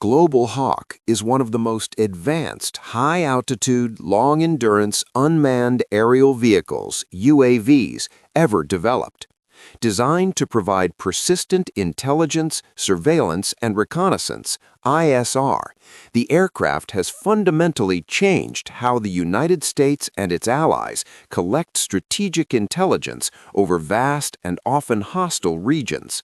Global Hawk is one of the most advanced, high-altitude, long-endurance unmanned aerial vehicles, UAVs, ever developed. Designed to provide persistent intelligence, surveillance, and reconnaissance, ISR, the aircraft has fundamentally changed how the United States and its allies collect strategic intelligence over vast and often hostile regions.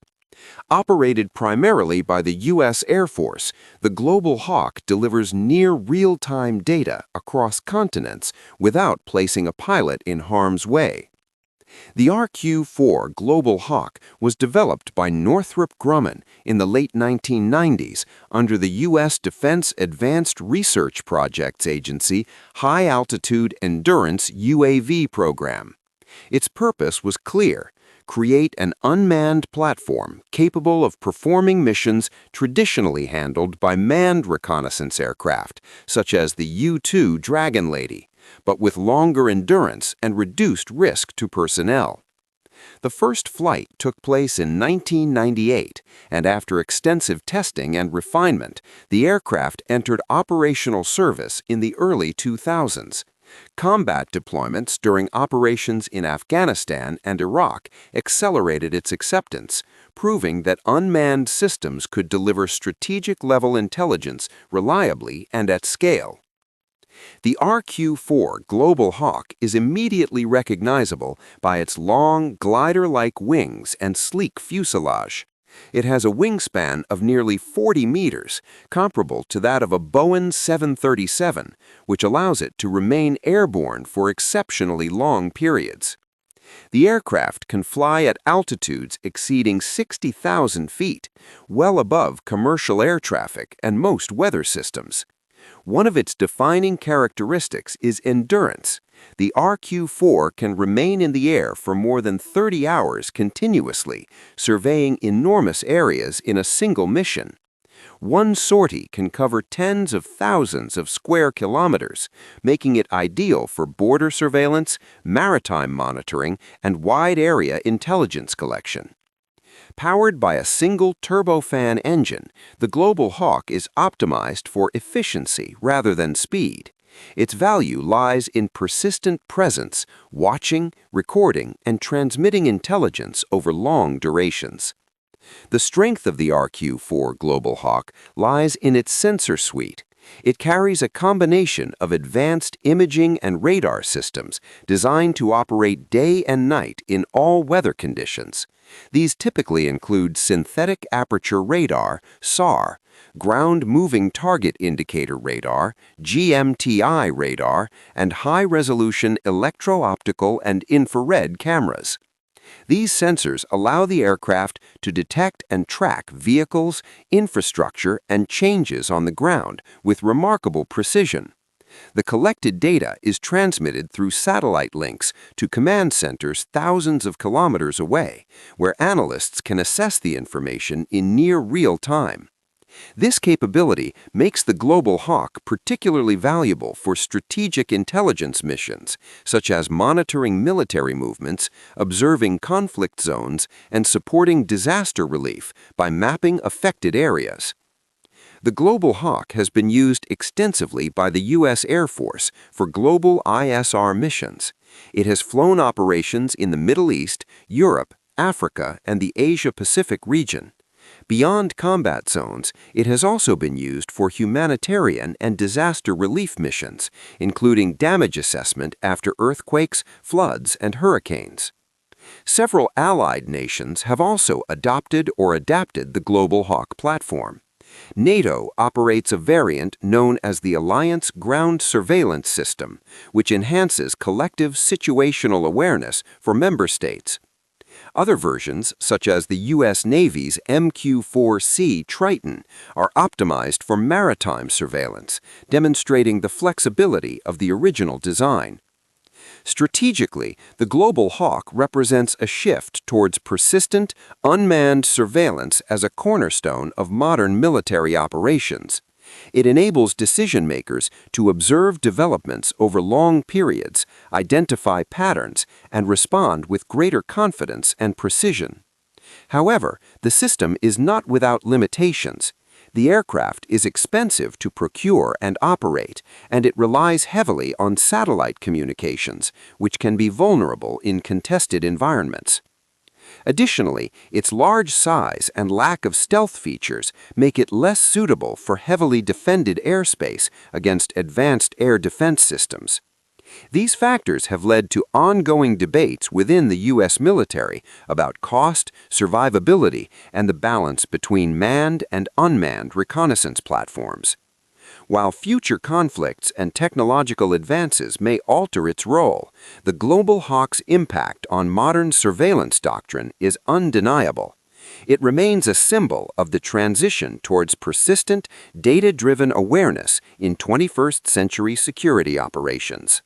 Operated primarily by the U.S. Air Force, the Global Hawk delivers near real-time data across continents without placing a pilot in harm's way. The RQ-4 Global Hawk was developed by Northrop Grumman in the late 1990s under the U.S. Defense Advanced Research Projects Agency High Altitude Endurance UAV program. Its purpose was clear: create an unmanned platform capable of performing missions traditionally handled by manned reconnaissance aircraft, such as the U-2 Dragon Lady, but with longer endurance and reduced risk to personnel. The first flight took place in 1998, and after extensive testing and refinement, the aircraft entered operational service in the early 2000s. Combat deployments during operations in Afghanistan and Iraq accelerated its acceptance, proving that unmanned systems could deliver strategic-level intelligence reliably and at scale. The RQ-4 Global Hawk is immediately recognizable by its long, glider-like wings and sleek fuselage. It has a wingspan of nearly 40 meters, comparable to that of a Boeing 737, which allows it to remain airborne for exceptionally long periods. The aircraft can fly at altitudes exceeding 60,000 feet, well above commercial air traffic and most weather systems. One of its defining characteristics is endurance. The RQ-4 can remain in the air for more than 30 hours continuously, surveying enormous areas in a single mission. One sortie can cover tens of thousands of square kilometers, making it ideal for border surveillance, maritime monitoring, and wide-area intelligence collection. Powered by a single turbofan engine, the Global Hawk is optimized for efficiency rather than speed. Its value lies in persistent presence, watching, recording, and transmitting intelligence over long durations. The strength of the RQ-4 Global Hawk lies in its sensor suite. It carries a combination of advanced imaging and radar systems designed to operate day and night in all weather conditions. These typically include synthetic aperture radar, SAR, ground moving target indicator radar, GMTI radar, and high-resolution electro-optical and infrared cameras. These sensors allow the aircraft to detect and track vehicles, infrastructure, and changes on the ground with remarkable precision. The collected data is transmitted through satellite links to command centers thousands of kilometers away, where analysts can assess the information in near real time. This capability makes the Global Hawk particularly valuable for strategic intelligence missions, such as monitoring military movements, observing conflict zones, and supporting disaster relief by mapping affected areas. The Global Hawk has been used extensively by the U.S. Air Force for global ISR missions. It has flown operations in the Middle East, Europe, Africa, and the Asia-Pacific region. Beyond combat zones, it has also been used for humanitarian and disaster relief missions, including damage assessment after earthquakes, floods, and hurricanes. Several allied nations have also adopted or adapted the Global Hawk platform. NATO operates a variant known as the Alliance Ground Surveillance System, which enhances collective situational awareness for member states. Other versions, such as the U.S. Navy's RQ-4C Triton, are optimized for maritime surveillance, demonstrating the flexibility of the original design. Strategically, the Global Hawk represents a shift towards persistent, unmanned surveillance as a cornerstone of modern military operations. It enables decision-makers to observe developments over long periods, identify patterns, and respond with greater confidence and precision. However, the system is not without limitations. The aircraft is expensive to procure and operate, and it relies heavily on satellite communications, which can be vulnerable in contested environments. Additionally, its large size and lack of stealth features make it less suitable for heavily defended airspace against advanced air defense systems. These factors have led to ongoing debates within the U.S. military about cost, survivability, and the balance between manned and unmanned reconnaissance platforms. While future conflicts and technological advances may alter its role, the Global Hawk's impact on modern surveillance doctrine is undeniable. It remains a symbol of the transition towards persistent, data-driven awareness in 21st-century security operations.